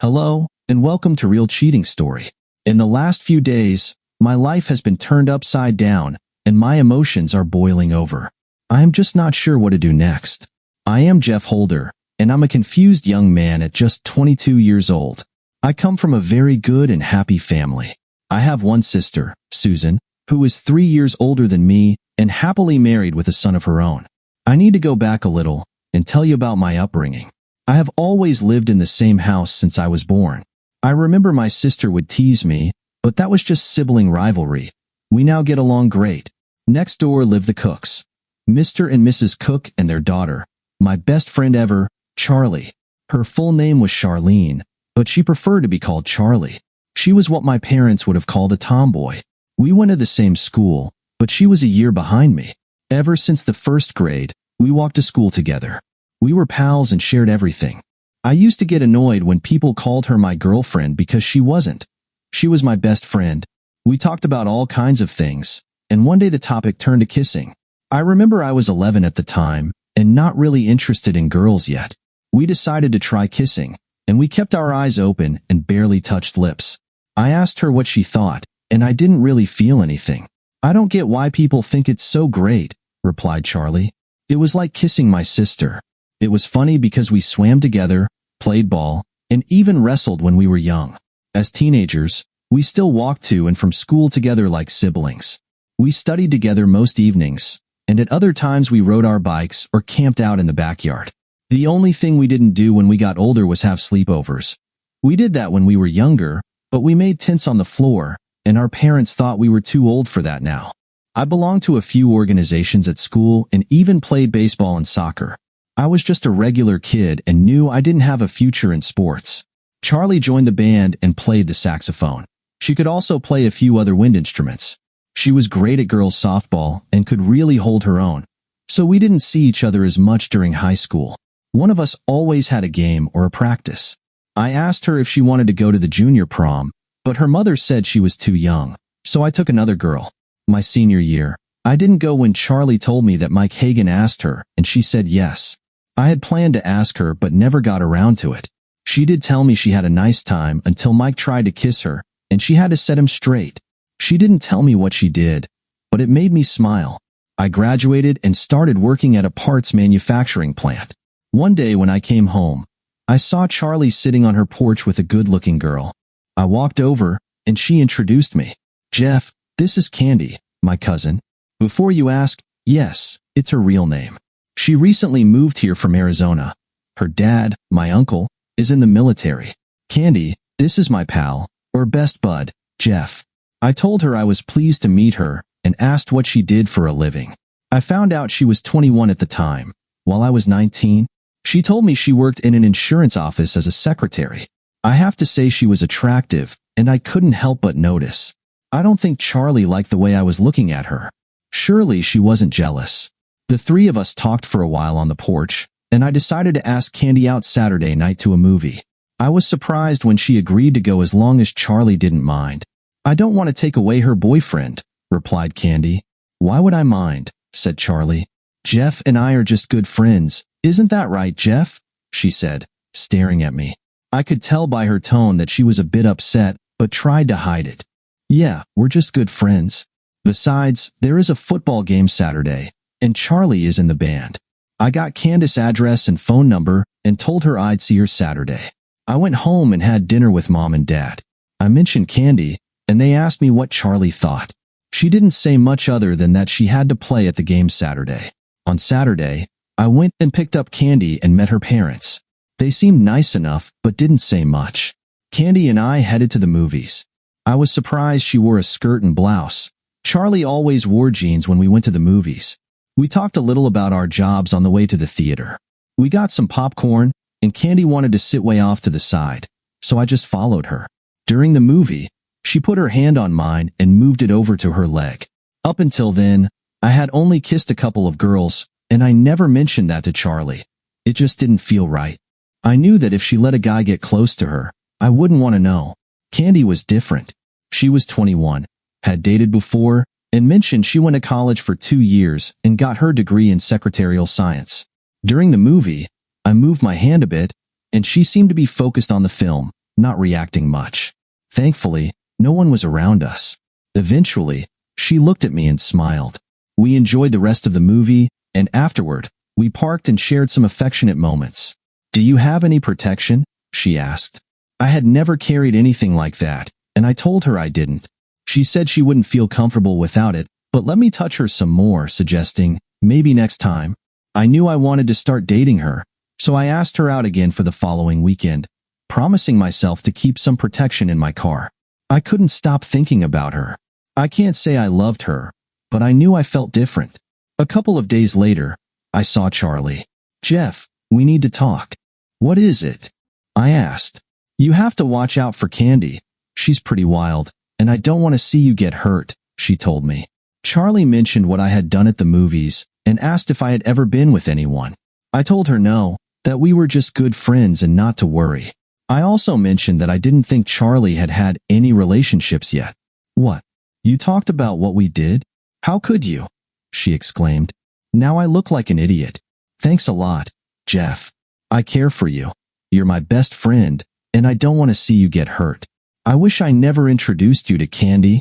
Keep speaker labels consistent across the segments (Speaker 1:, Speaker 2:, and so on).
Speaker 1: Hello, and welcome to Real Cheating Story. In the last few days, my life has been turned upside down, and my emotions are boiling over. I am just not sure what to do next. I am Jeff Holder, and I'm a confused young man at just 22 years old. I come from a very good and happy family. I have one sister, Susan, who is 3 years older than me and happily married with a son of her own. I need to go back a little and tell you about my upbringing. I have always lived in the same house since I was born. I remember my sister would tease me, but that was just sibling rivalry. We now get along great. Next door live the Cooks, Mr. and Mrs. Cook and their daughter, my best friend ever, Charlie. Her full name was Charlene, but she preferred to be called Charlie. She was what my parents would have called a tomboy. We went to the same school, but she was a year behind me. Ever since the first grade, we walked to school together. We were pals and shared everything. I used to get annoyed when people called her my girlfriend because she wasn't. She was my best friend. We talked about all kinds of things, and one day the topic turned to kissing. I remember I was 11 at the time and not really interested in girls yet. We decided to try kissing, and we kept our eyes open and barely touched lips. I asked her what she thought, and I didn't really feel anything. "I don't get why people think it's so great," replied Charlie. "It was like kissing my sister. It was funny because we swam together, played ball, and even wrestled when we were young. As teenagers, we still walked to and from school together like siblings. We studied together most evenings, and at other times we rode our bikes or camped out in the backyard. The only thing we didn't do when we got older was have sleepovers. We did that when we were younger, but we made tents on the floor, and our parents thought we were too old for that now. I belonged to a few organizations at school and even played baseball and soccer. I was just a regular kid and knew I didn't have a future in sports. Charlie joined the band and played the saxophone. She could also play a few other wind instruments. She was great at girls' softball and could really hold her own. So we didn't see each other as much during high school. One of us always had a game or a practice. I asked her if she wanted to go to the junior prom, but her mother said she was too young, so I took another girl. My senior year, I didn't go when Charlie told me that Mike Hagan asked her, and she said yes. I had planned to ask her but never got around to it. She did tell me she had a nice time until Mike tried to kiss her, and she had to set him straight. She didn't tell me what she did, but it made me smile. I graduated and started working at a parts manufacturing plant. One day when I came home, I saw Charlie sitting on her porch with a good-looking girl. I walked over, and she introduced me. "Jeff, this is Candy, my cousin." Before you ask, yes, it's her real name. She recently moved here from Arizona. Her dad, my uncle, is in the military. "Candy, this is my pal, or best bud, Jeff." I told her I was pleased to meet her and asked what she did for a living. I found out she was 21 at the time, while I was 19. She told me she worked in an insurance office as a secretary. I have to say she was attractive, and I couldn't help but notice. I don't think Charlie liked the way I was looking at her. Surely she wasn't jealous. The three of us talked for a while on the porch, and I decided to ask Candy out Saturday night to a movie. I was surprised when she agreed to go as long as Charlie didn't mind. "I don't want to take away her boyfriend," replied Candy. "Why would I mind?" said Charlie. "Jeff and I are just good friends. Isn't that right, Jeff?" she said, staring at me. I could tell by her tone that she was a bit upset, but tried to hide it. "Yeah, we're just good friends. Besides, there is a football game Saturday, and Charlie is in the band." I got Candace's address and phone number and told her I'd see her Saturday. I went home and had dinner with Mom and Dad. I mentioned Candy, and they asked me what Charlie thought. She didn't say much other than that she had to play at the game Saturday. On Saturday, I went and picked up Candy and met her parents. They seemed nice enough, but didn't say much. Candy and I headed to the movies. I was surprised she wore a skirt and blouse. Charlie always wore jeans when we went to the movies. We talked a little about our jobs on the way to the theater. We got some popcorn, and Candy wanted to sit way off to the side, so I just followed her. During the movie, she put her hand on mine and moved it over to her leg. Up until then, I had only kissed a couple of girls, and I never mentioned that to Charlie. It just didn't feel right. I knew that if she let a guy get close to her, I wouldn't want to know. Candy was different. She was 21, had dated before, and mentioned she went to college for 2 years and got her degree in secretarial science. During the movie, I moved my hand a bit, and she seemed to be focused on the film, not reacting much. Thankfully, no one was around us. Eventually, she looked at me and smiled. We enjoyed the rest of the movie, and afterward, we parked and shared some affectionate moments. "Do you have any protection?" she asked. I had never carried anything like that, and I told her I didn't. She said she wouldn't feel comfortable without it, but let me touch her some more, suggesting, maybe next time. I knew I wanted to start dating her, so I asked her out again for the following weekend, promising myself to keep some protection in my car. I couldn't stop thinking about her. I can't say I loved her, but I knew I felt different. A couple of days later, I saw Charlie. "Jeff, we need to talk." "What is it?" I asked. "You have to watch out for Candy. She's pretty wild, and I don't want to see you get hurt," she told me. Charlie mentioned what I had done at the movies and asked if I had ever been with anyone. I told her no, that we were just good friends and not to worry. I also mentioned that I didn't think Charlie had had any relationships yet. "What? You talked about what we did? How could you?" she exclaimed. Now I look like an idiot. "Thanks a lot, Jeff. I care for you. You're my best friend, and I don't want to see you get hurt. I wish I never introduced you to Candy."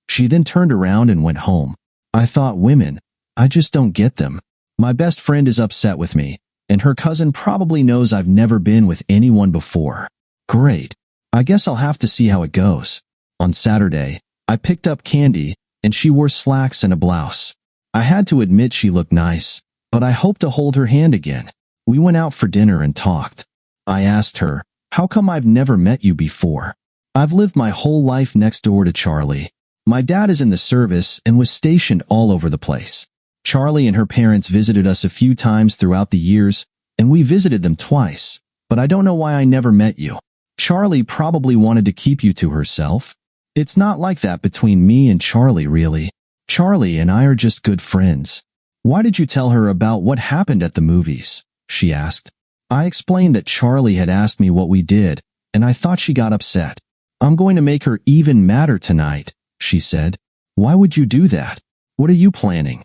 Speaker 1: She then turned around and went home. I thought, women, I just don't get them. My best friend is upset with me, and her cousin probably knows I've never been with anyone before. Great. I guess I'll have to see how it goes. On Saturday, I picked up Candy, and she wore slacks and a blouse. I had to admit she looked nice, but I hoped to hold her hand again. We went out for dinner and talked. I asked her, "How come I've never met you before?" "I've lived my whole life next door to Charlie. My dad is in the service and was stationed all over the place. Charlie and her parents visited us a few times throughout the years, and we visited them twice, but I don't know why I never met you. Charlie probably wanted to keep you to herself. It's not like that between me and Charlie, really. Charlie and I are just good friends." "Why did you tell her about what happened at the movies?" she asked. I explained that Charlie had asked me what we did, and I thought she got upset. "I'm going to make her even madder tonight," she said. "Why would you do that? What are you planning?"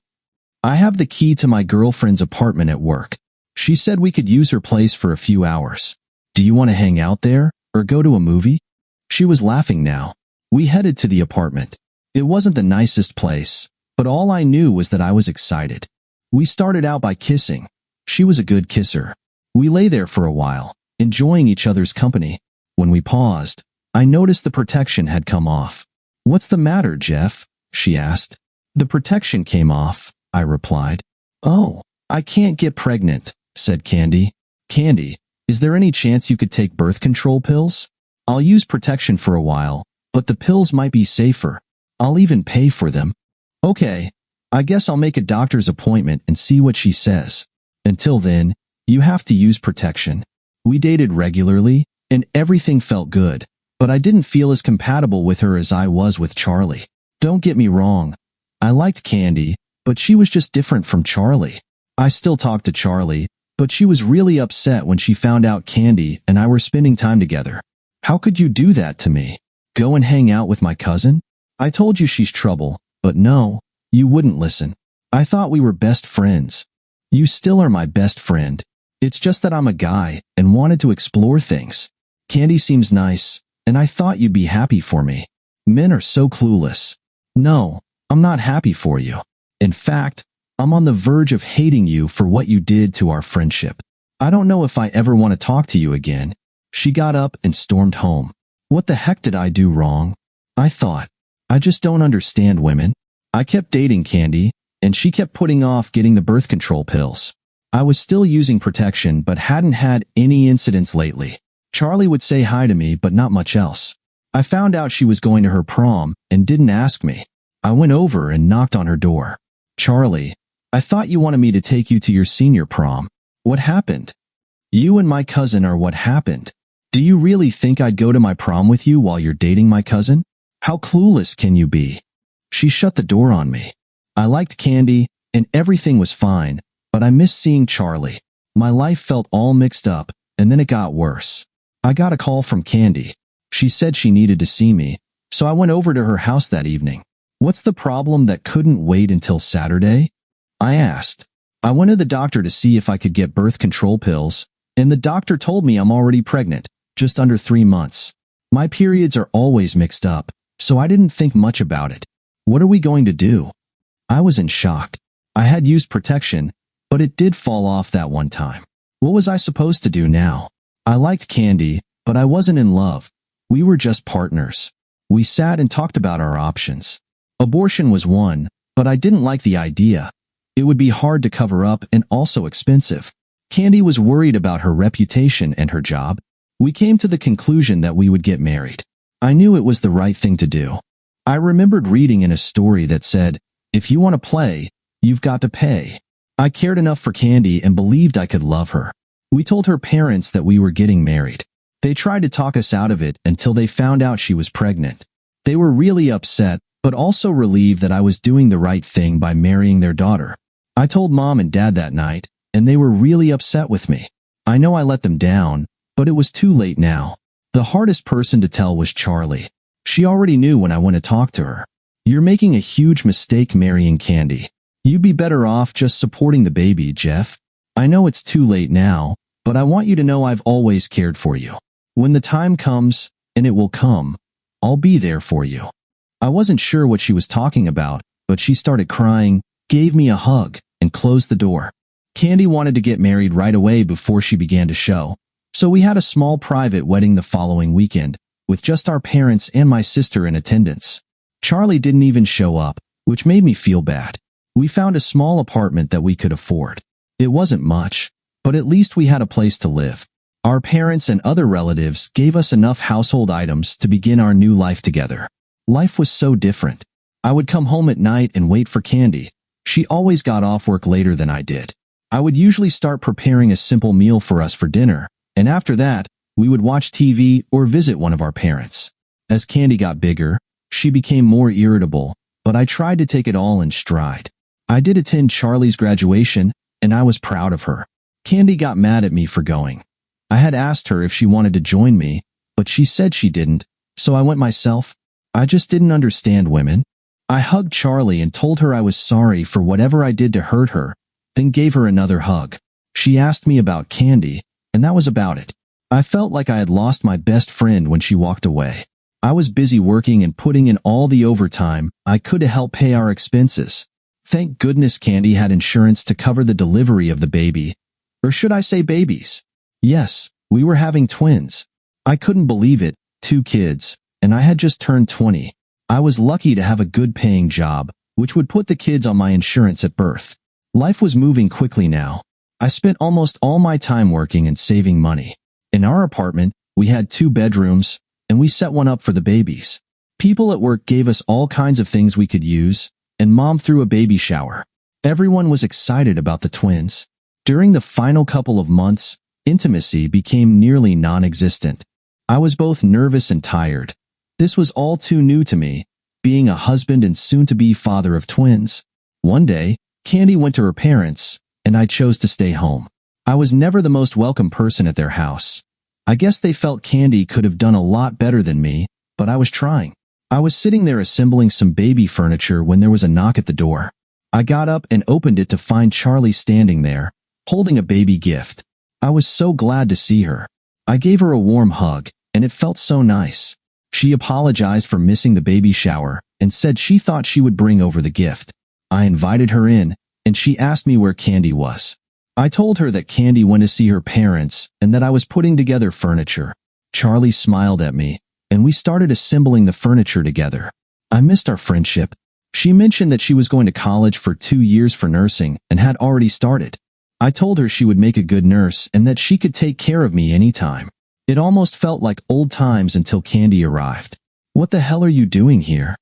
Speaker 1: "I have the key to my girlfriend's apartment at work. She said we could use her place for a few hours. Do you want to hang out there, or go to a movie?" She was laughing now. We headed to the apartment. It wasn't the nicest place, but all I knew was that I was excited. We started out by kissing. She was a good kisser. We lay there for a while, enjoying each other's company. When we paused, I noticed the protection had come off. "What's the matter, Jeff?" she asked. "The protection came off," I replied. "Oh, I can't get pregnant," said Candy. "Candy, is there any chance you could take birth control pills? I'll use protection for a while, but the pills might be safer. I'll even pay for them." "Okay, I guess I'll make a doctor's appointment and see what she says. Until then, you have to use protection." We dated regularly, and everything felt good, but I didn't feel as compatible with her as I was with Charlie. Don't get me wrong. I liked Candy, but she was just different from Charlie. I still talked to Charlie, but she was really upset when she found out Candy and I were spending time together. "How could you do that to me? Go and hang out with my cousin? I told you she's trouble, but no, you wouldn't listen. I thought we were best friends." "You still are my best friend. It's just that I'm a guy and wanted to explore things. Candy seems nice, and I thought you'd be happy for me. Men are so clueless." "No, I'm not happy for you. In fact, I'm on the verge of hating you for what you did to our friendship. I don't know if I ever want to talk to you again." She got up and stormed home. What the heck did I do wrong? I thought. I just don't understand women. I kept dating Candy, and she kept putting off getting the birth control pills. I was still using protection but hadn't had any incidents lately. Charlie would say hi to me but not much else. I found out she was going to her prom and didn't ask me. I went over and knocked on her door. "Charlie, I thought you wanted me to take you to your senior prom. What happened?" "You and my cousin are what happened. Do you really think I'd go to my prom with you while you're dating my cousin? How clueless can you be?" She shut the door on me. I liked Candy, and everything was fine, but I missed seeing Charlie. My life felt all mixed up, and then it got worse. I got a call from Candy. She said she needed to see me, so I went over to her house that evening. "What's the problem that couldn't wait until Saturday?" I asked. "I went to the doctor to see if I could get birth control pills, and the doctor told me I'm already pregnant, just under 3 months. My periods are always mixed up, so I didn't think much about it. What are we going to do? I was in shock. I had used protection, but it did fall off that one time. What was I supposed to do now? I liked Candy, but I wasn't in love. We were just partners. We sat and talked about our options. Abortion was one, but I didn't like the idea. It would be hard to cover up and also expensive. Candy was worried about her reputation and her job. We came to the conclusion that we would get married. I knew it was the right thing to do. I remembered reading in a story that said, if you want to play, you've got to pay. I cared enough for Candy and believed I could love her. We told her parents that we were getting married. They tried to talk us out of it until they found out she was pregnant. They were really upset, but also relieved that I was doing the right thing by marrying their daughter. I told Mom and Dad that night, and they were really upset with me. I know I let them down, but it was too late now. The hardest person to tell was Charlie. She already knew when I went to talk to her. You're making a huge mistake marrying Candy. You'd be better off just supporting the baby, Jeff. I know it's too late now, but I want you to know I've always cared for you. When the time comes, and it will come, I'll be there for you. I wasn't sure what she was talking about, but she started crying, gave me a hug, and closed the door. Candy wanted to get married right away before she began to show, so we had a small private wedding the following weekend, with just our parents and my sister in attendance. Charlie didn't even show up, which made me feel bad. We found a small apartment that we could afford. It wasn't much, but at least we had a place to live. Our parents and other relatives gave us enough household items to begin our new life together. Life was so different. I would come home at night and wait for Candy. She always got off work later than I did. I would usually start preparing a simple meal for us for dinner, and after that, we would watch TV or visit one of our parents. As Candy got bigger, she became more irritable, but I tried to take it all in stride. I did attend Charlie's graduation, and I was proud of her. Candy got mad at me for going. I had asked her if she wanted to join me, but she said she didn't, so I went myself. I just didn't understand women. I hugged Charlie and told her I was sorry for whatever I did to hurt her, then gave her another hug. She asked me about Candy, and that was about it. I felt like I had lost my best friend when she walked away. I was busy working and putting in all the overtime I could to help pay our expenses. Thank goodness Candy had insurance to cover the delivery of the baby. Or should I say babies? Yes, we were having twins. I couldn't believe it, 2 kids, and I had just turned 20. I was lucky to have a good-paying job, which would put the kids on my insurance at birth. Life was moving quickly now. I spent almost all my time working and saving money. In our apartment, we had 2 bedrooms, and we set one up for the babies. People at work gave us all kinds of things we could use, and Mom threw a baby shower. Everyone was excited about the twins. During the final couple of months, intimacy became nearly non-existent. I was both nervous and tired. This was all too new to me, being a husband and soon-to-be father of twins. One day, Candy went to her parents, and I chose to stay home. I was never the most welcome person at their house. I guess they felt Candy could have done a lot better than me, but I was trying. I was sitting there assembling some baby furniture when there was a knock at the door. I got up and opened it to find Charlie standing there, holding a baby gift. I was so glad to see her. I gave her a warm hug, and it felt so nice. She apologized for missing the baby shower and said she thought she would bring over the gift. I invited her in, and she asked me where Candy was. I told her that Candy went to see her parents and that I was putting together furniture. Charlie smiled at me, and we started assembling the furniture together. I missed our friendship. She mentioned that she was going to college for 2 years for nursing and had already started. I told her she would make a good nurse and that she could take care of me anytime. It almost felt like old times until Candy arrived. "What the hell are you doing here?"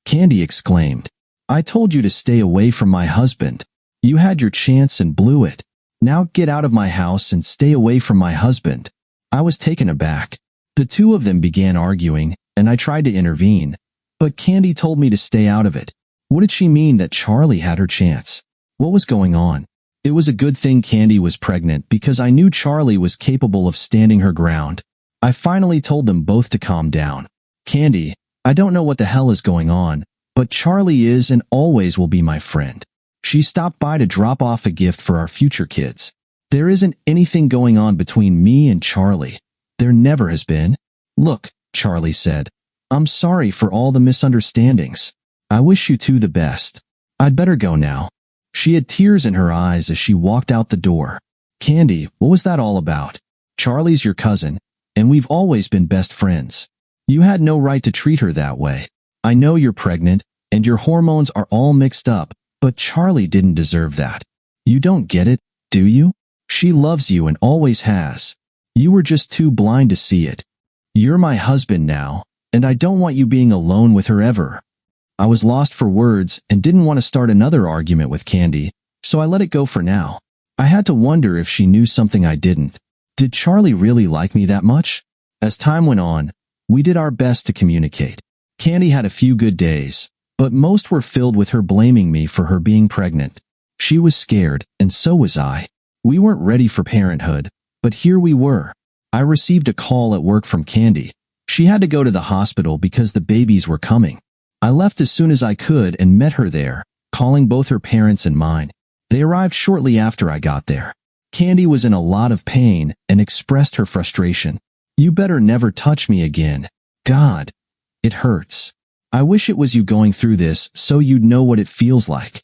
Speaker 1: Candy exclaimed. "I told you to stay away from my husband. You had your chance and blew it. Now get out of my house and stay away from my husband." I was taken aback. The 2 of them began arguing, and I tried to intervene, but Candy told me to stay out of it. What did she mean that Charlie had her chance? What was going on? It was a good thing Candy was pregnant because I knew Charlie was capable of standing her ground. I finally told them both to calm down. "Candy, I don't know what the hell is going on, but Charlie is and always will be my friend. She stopped by to drop off a gift for our future kids. There isn't anything going on between me and Charlie. There never has been. Look, Charlie said. I'm sorry for all the misunderstandings. I wish you two the best. I'd better go now. She had tears in her eyes as she walked out the door. Candy, what was that all about? Charlie's your cousin, and we've always been best friends. You had no right to treat her that way. I know you're pregnant, and your hormones are all mixed up, but Charlie didn't deserve that. You don't get it, do you? She loves you and always has. You were just too blind to see it. You're my husband now, and I don't want you being alone with her ever. I was lost for words and didn't want to start another argument with Candy, so I let it go for now. I had to wonder if she knew something I didn't. Did Charlie really like me that much? As time went on, we did our best to communicate. Candy had a few good days, but most were filled with her blaming me for her being pregnant. She was scared, and so was I. We weren't ready for parenthood, but here we were. I received a call at work from Candy. She had to go to the hospital because the babies were coming. I left as soon as I could and met her there, calling both her parents and mine. They arrived shortly after I got there. Candy was in a lot of pain and expressed her frustration. You better never touch me again. God, it hurts. I wish it was you going through this so you'd know what it feels like.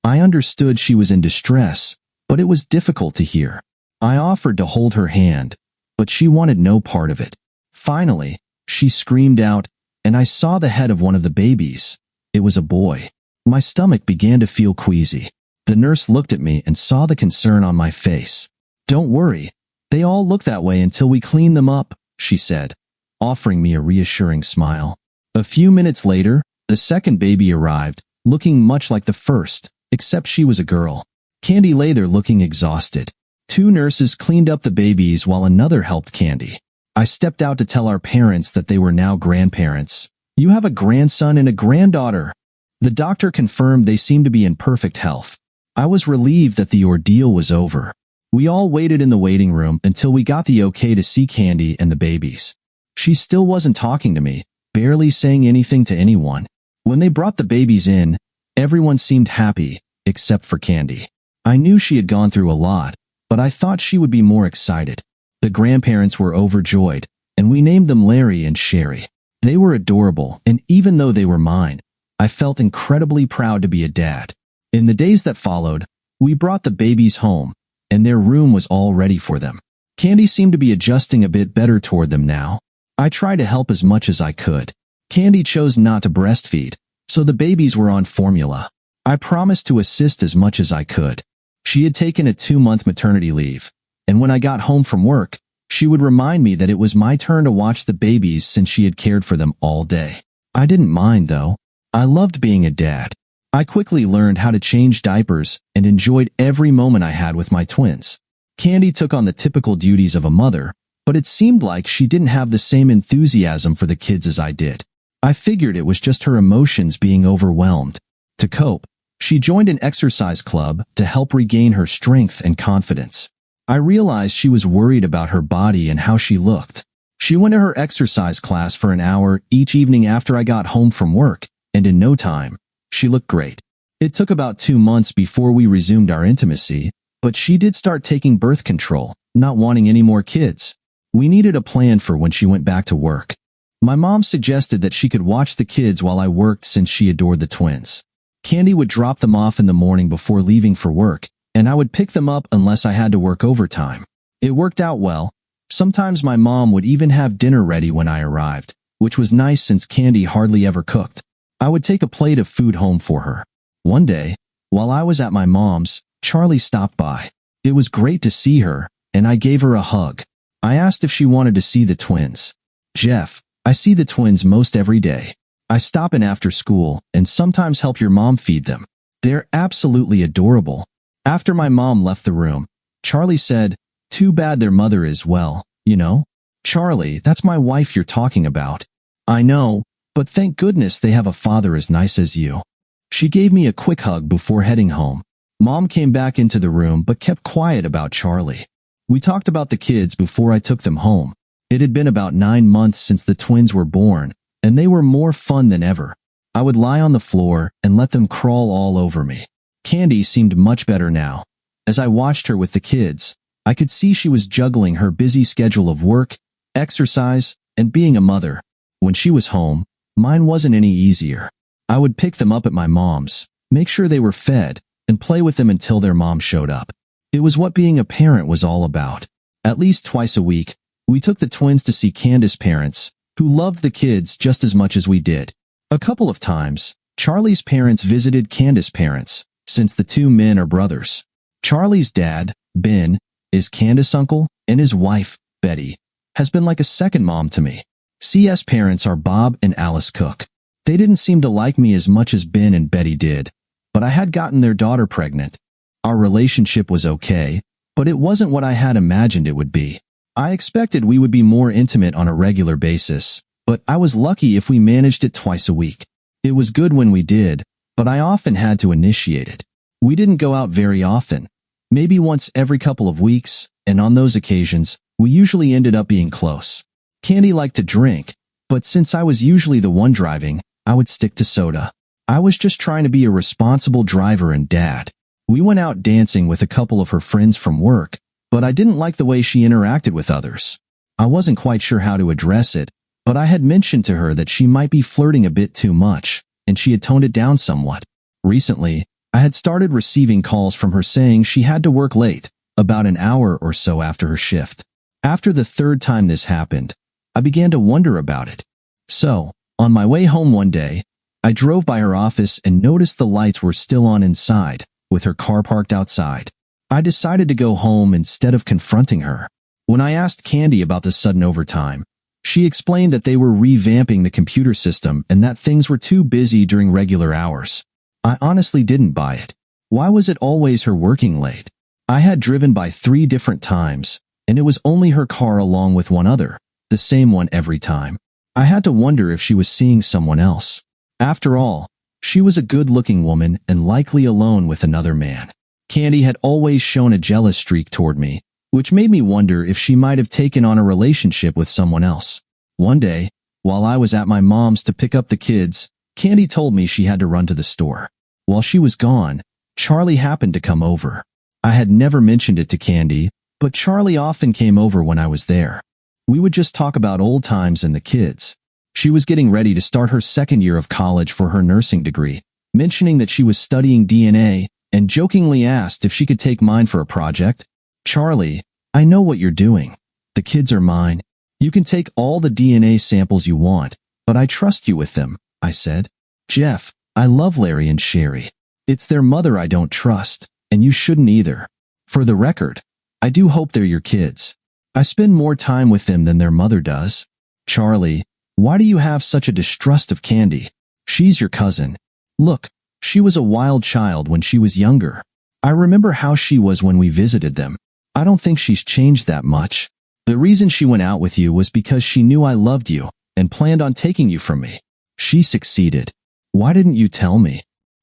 Speaker 1: I understood she was in distress, but it was difficult to hear. I offered to hold her hand, but she wanted no part of it. Finally, she screamed out, and I saw the head of one of the babies. It was a boy. My stomach began to feel queasy. The nurse looked at me and saw the concern on my face. Don't worry. They all look that way until we clean them up, she said, offering me a reassuring smile. A few minutes later, the second baby arrived, looking much like the first, except she was a girl. Candy lay there looking exhausted. Two nurses cleaned up the babies while another helped Candy. I stepped out to tell our parents that they were now grandparents. You have a grandson and a granddaughter. The doctor confirmed they seemed to be in perfect health. I was relieved that the ordeal was over. We all waited in the waiting room until we got the okay to see Candy and the babies. She still wasn't talking to me, barely saying anything to anyone. When they brought the babies in, everyone seemed happy, except for Candy. I knew she had gone through a lot, but I thought she would be more excited. The grandparents were overjoyed, and we named them Larry and Sherry. They were adorable, and even though they were mine, I felt incredibly proud to be a dad. In the days that followed, we brought the babies home, and their room was all ready for them. Candy seemed to be adjusting a bit better toward them now. I tried to help as much as I could. Candy chose not to breastfeed, so the babies were on formula. I promised to assist as much as I could. She had taken a 2-month maternity leave, and when I got home from work, she would remind me that it was my turn to watch the babies since she had cared for them all day. I didn't mind, though. I loved being a dad. I quickly learned how to change diapers and enjoyed every moment I had with my twins. Candy took on the typical duties of a mother, but it seemed like she didn't have the same enthusiasm for the kids as I did. I figured it was just her emotions being overwhelmed. To cope, she joined an exercise club to help regain her strength and confidence. I realized she was worried about her body and how she looked. She went to her exercise class for an hour each evening after I got home from work, and in no time, she looked great. It took about 2 months before we resumed our intimacy, but she did start taking birth control, not wanting any more kids. We needed a plan for when she went back to work. My mom suggested that she could watch the kids while I worked since she adored the twins. Candy would drop them off in the morning before leaving for work, and I would pick them up unless I had to work overtime. It worked out well. Sometimes my mom would even have dinner ready when I arrived, which was nice since Candy hardly ever cooked. I would take a plate of food home for her. One day, while I was at my mom's, Charlie stopped by. It was great to see her, and I gave her a hug. I asked if she wanted to see the twins. Jeff, I see the twins most every day. I stop in after school and sometimes help your mom feed them. They're absolutely adorable. After my mom left the room, Charlie said, "Too bad their mother is, well, you know." Charlie, that's my wife you're talking about. I know, but thank goodness they have a father as nice as you. She gave me a quick hug before heading home. Mom came back into the room but kept quiet about Charlie. We talked about the kids before I took them home. It had been about 9 months since the twins were born, and they were more fun than ever. I would lie on the floor and let them crawl all over me. Candy seemed much better now. As I watched her with the kids, I could see she was juggling her busy schedule of work, exercise, and being a mother. When she was home, mine wasn't any easier. I would pick them up at my mom's, make sure they were fed, and play with them until their mom showed up. It was what being a parent was all about. At least twice a week, we took the twins to see Candace's parents, who loved the kids just as much as we did. A couple of times, Charlie's parents visited Candace's parents, since the two men are brothers. Charlie's dad, Ben, is Candace's uncle, and his wife, Betty, has been like a second mom to me. CS parents are Bob and Alice Cook. They didn't seem to like me as much as Ben and Betty did, but I had gotten their daughter pregnant. Our relationship was okay, but it wasn't what I had imagined it would be. I expected we would be more intimate on a regular basis, but I was lucky if we managed it twice a week. It was good when we did, but I often had to initiate it. We didn't go out very often, maybe once every couple of weeks, and on those occasions, we usually ended up being close. Candy liked to drink, but since I was usually the one driving, I would stick to soda. I was just trying to be a responsible driver and dad. We went out dancing with a couple of her friends from work, but I didn't like the way she interacted with others. I wasn't quite sure how to address it, but I had mentioned to her that she might be flirting a bit too much, and she had toned it down somewhat. Recently, I had started receiving calls from her saying she had to work late, about an hour or so after her shift. After the third time this happened, I began to wonder about it. So, on my way home one day, I drove by her office and noticed the lights were still on inside, with her car parked outside. I decided to go home instead of confronting her. When I asked Candy about the sudden overtime, she explained that they were revamping the computer system and that things were too busy during regular hours. I honestly didn't buy it. Why was it always her working late? I had driven by 3 different times, and it was only her car along with one other, the same one every time. I had to wonder if she was seeing someone else. After all, she was a good-looking woman and likely alone with another man. Candy had always shown a jealous streak toward me, which made me wonder if she might have taken on a relationship with someone else. One day, while I was at my mom's to pick up the kids, Candy told me she had to run to the store. While she was gone, Charlie happened to come over. I had never mentioned it to Candy, but Charlie often came over when I was there. We would just talk about old times and the kids. She was getting ready to start her second year of college for her nursing degree, mentioning that she was studying DNA, and jokingly asked if she could take mine for a project. Charlie, I know what you're doing. The kids are mine. You can take all the DNA samples you want, but I trust you with them, I said. Jeff, I love Larry and Sherry. It's their mother I don't trust, and you shouldn't either. For the record, I do hope they're your kids. I spend more time with them than their mother does. Charlie, why do you have such a distrust of Candy? She's your cousin. Look, she was a wild child when she was younger. I remember how she was when we visited them. I don't think she's changed that much. The reason she went out with you was because she knew I loved you and planned on taking you from me. She succeeded. Why didn't you tell me?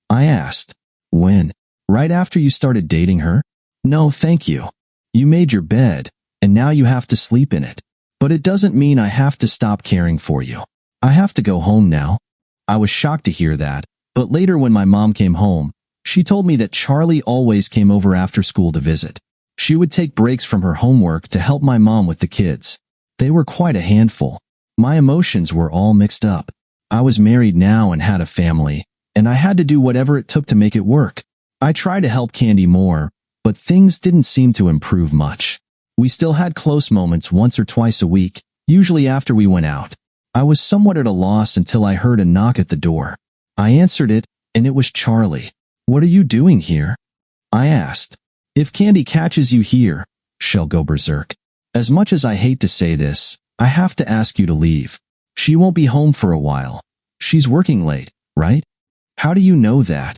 Speaker 1: I asked. When? Right after you started dating her? No, thank you. You made your bed, and now you have to sleep in it. But it doesn't mean I have to stop caring for you. I have to go home now. I was shocked to hear that, but later when my mom came home, she told me that Charlie always came over after school to visit. She would take breaks from her homework to help my mom with the kids. They were quite a handful. My emotions were all mixed up. I was married now and had a family, and I had to do whatever it took to make it work. I tried to help Candy more, but things didn't seem to improve much. We still had close moments once or twice a week, usually after we went out. I was somewhat at a loss until I heard a knock at the door. I answered it, and it was Charlie. What are you doing here? I asked. If Candy catches you here, she'll go berserk. As much as I hate to say this, I have to ask you to leave. She won't be home for a while. She's working late, right? How do you know that?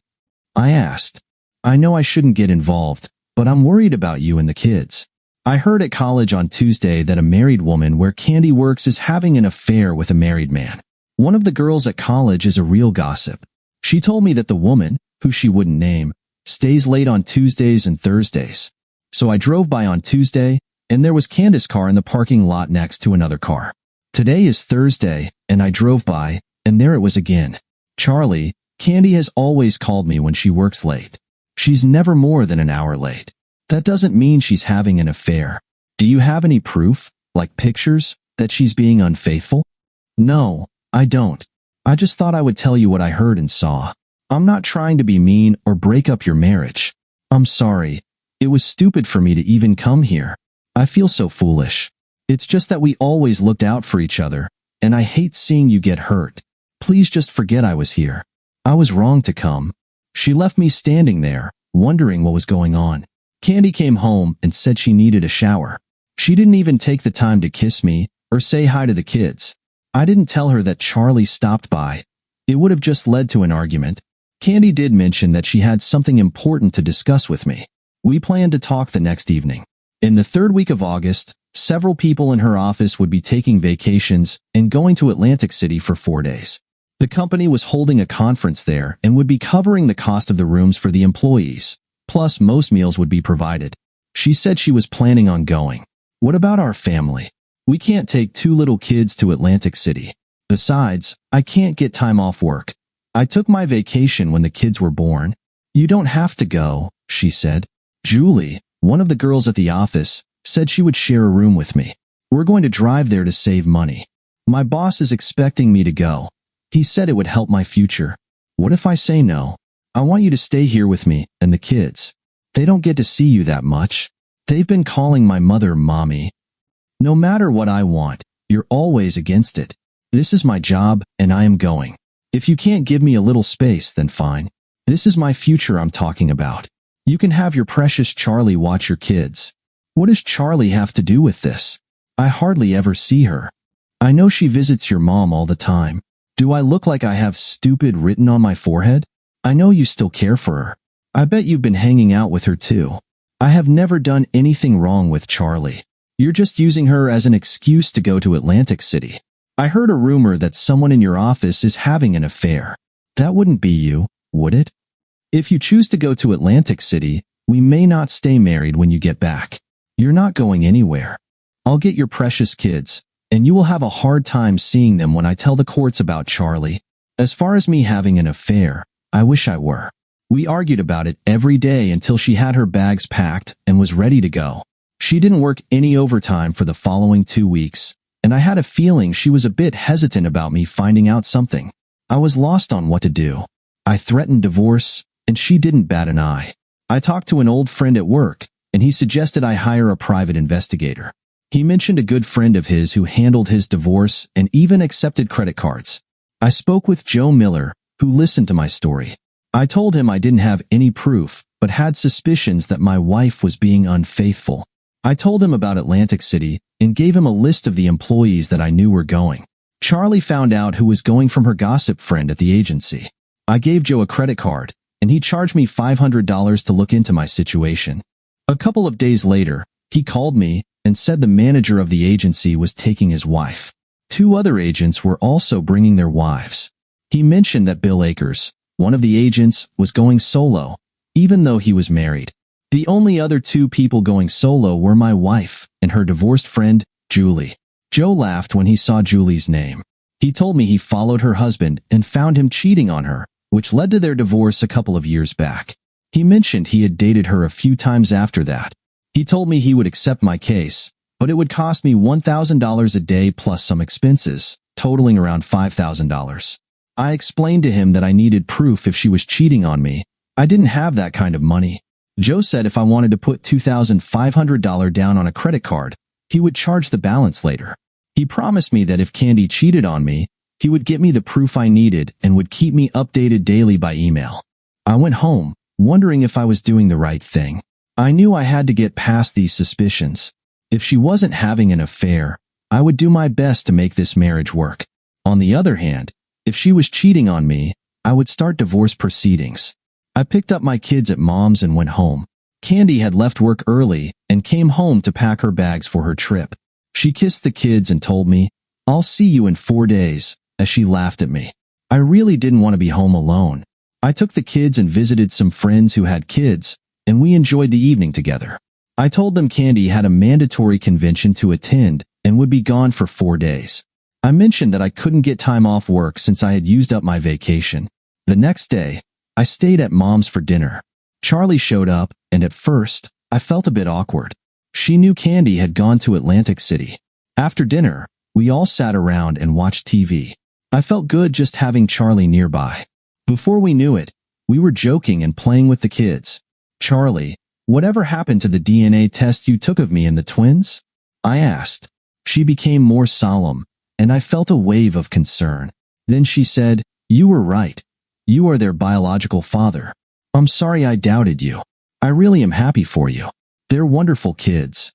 Speaker 1: I asked. I know I shouldn't get involved, but I'm worried about you and the kids. I heard at college on Tuesday that a married woman where Candy works is having an affair with a married man. One of the girls at college is a real gossip. She told me that the woman, who she wouldn't name, stays late on Tuesdays and Thursdays. So I drove by on Tuesday, and there was Candace's car in the parking lot next to another car. Today is Thursday, and I drove by, and there it was again. Charlie, Candy has always called me when she works late. She's never more than an hour late. That doesn't mean she's having an affair. Do you have any proof, like pictures, that she's being unfaithful? No, I don't. I just thought I would tell you what I heard and saw. I'm not trying to be mean or break up your marriage. I'm sorry. It was stupid for me to even come here. I feel so foolish. It's just that we always looked out for each other, and I hate seeing you get hurt. Please just forget I was here. I was wrong to come." She left me standing there, wondering what was going on. Candy came home and said she needed a shower. She didn't even take the time to kiss me or say hi to the kids. I didn't tell her that Charlie stopped by. It would have just led to an argument. Candy did mention that she had something important to discuss with me. We planned to talk the next evening. In the third week of August, several people in her office would be taking vacations and going to Atlantic City for 4 days. The company was holding a conference there and would be covering the cost of the rooms for the employees, plus most meals would be provided. She said she was planning on going. What about our family? We can't take 2 little kids to Atlantic City. Besides, I can't get time off work. I took my vacation when the kids were born. You don't have to go, she said. Julie, one of the girls at the office, said she would share a room with me. We're going to drive there to save money. My boss is expecting me to go. He said it would help my future. What if I say no? I want you to stay here with me and the kids. They don't get to see you that much. They've been calling my mother Mommy. No matter what I want, you're always against it. This is my job and I am going. If you can't give me a little space, then fine. This is my future I'm talking about. You can have your precious Charlie watch your kids. What does Charlie have to do with this? I hardly ever see her. I know she visits your mom all the time. Do I look like I have stupid written on my forehead? I know you still care for her. I bet you've been hanging out with her too. I have never done anything wrong with Charlie. You're just using her as an excuse to go to Atlantic City. I heard a rumor that someone in your office is having an affair. That wouldn't be you, would it? If you choose to go to Atlantic City, we may not stay married when you get back. You're not going anywhere. I'll get your precious kids, and you will have a hard time seeing them when I tell the courts about Charlie. As far as me having an affair, I wish I were. We argued about it every day until she had her bags packed and was ready to go. She didn't work any overtime for the following 2 weeks, and I had a feeling she was a bit hesitant about me finding out something. I was lost on what to do. I threatened divorce, and she didn't bat an eye. I talked to an old friend at work, and he suggested I hire a private investigator. He mentioned a good friend of his who handled his divorce and even accepted credit cards. I spoke with Joe Miller, who listened to my story. I told him I didn't have any proof, but had suspicions that my wife was being unfaithful. I told him about Atlantic City and gave him a list of the employees that I knew were going. Charlie found out who was going from her gossip friend at the agency. I gave Joe a credit card, and he charged me $500 to look into my situation. A couple of days later, he called me and said the manager of the agency was taking his wife. 2 other agents were also bringing their wives. He mentioned that Bill Akers, one of the agents, was going solo, even though he was married. The only other 2 people going solo were my wife and her divorced friend, Julie. Joe laughed when he saw Julie's name. He told me he followed her husband and found him cheating on her, which led to their divorce a couple of years back. He mentioned he had dated her a few times after that. He told me he would accept my case, but it would cost me $1,000 a day plus some expenses, totaling around $5,000. I explained to him that I needed proof if she was cheating on me. I didn't have that kind of money. Joe said if I wanted to put $2,500 down on a credit card, he would charge the balance later. He promised me that if Candy cheated on me, he would get me the proof I needed and would keep me updated daily by email. I went home, wondering if I was doing the right thing. I knew I had to get past these suspicions. If she wasn't having an affair, I would do my best to make this marriage work. On the other hand, if she was cheating on me, I would start divorce proceedings. I picked up my kids at mom's and went home. Candy had left work early and came home to pack her bags for her trip. She kissed the kids and told me, "I'll see you in 4 days," as she laughed at me. I really didn't want to be home alone. I took the kids and visited some friends who had kids, and we enjoyed the evening together. I told them Candy had a mandatory convention to attend and would be gone for 4 days. I mentioned that I couldn't get time off work since I had used up my vacation. The next day, I stayed at mom's for dinner. Charlie showed up, and at first, I felt a bit awkward. She knew Candy had gone to Atlantic City. After dinner, we all sat around and watched TV. I felt good just having Charlie nearby. Before we knew it, we were joking and playing with the kids. "Charlie, whatever happened to the DNA test you took of me and the twins?" I asked. She became more solemn, and I felt a wave of concern. Then she said, "You were right. You are their biological father. I'm sorry I doubted you. I really am happy for you. They're wonderful kids."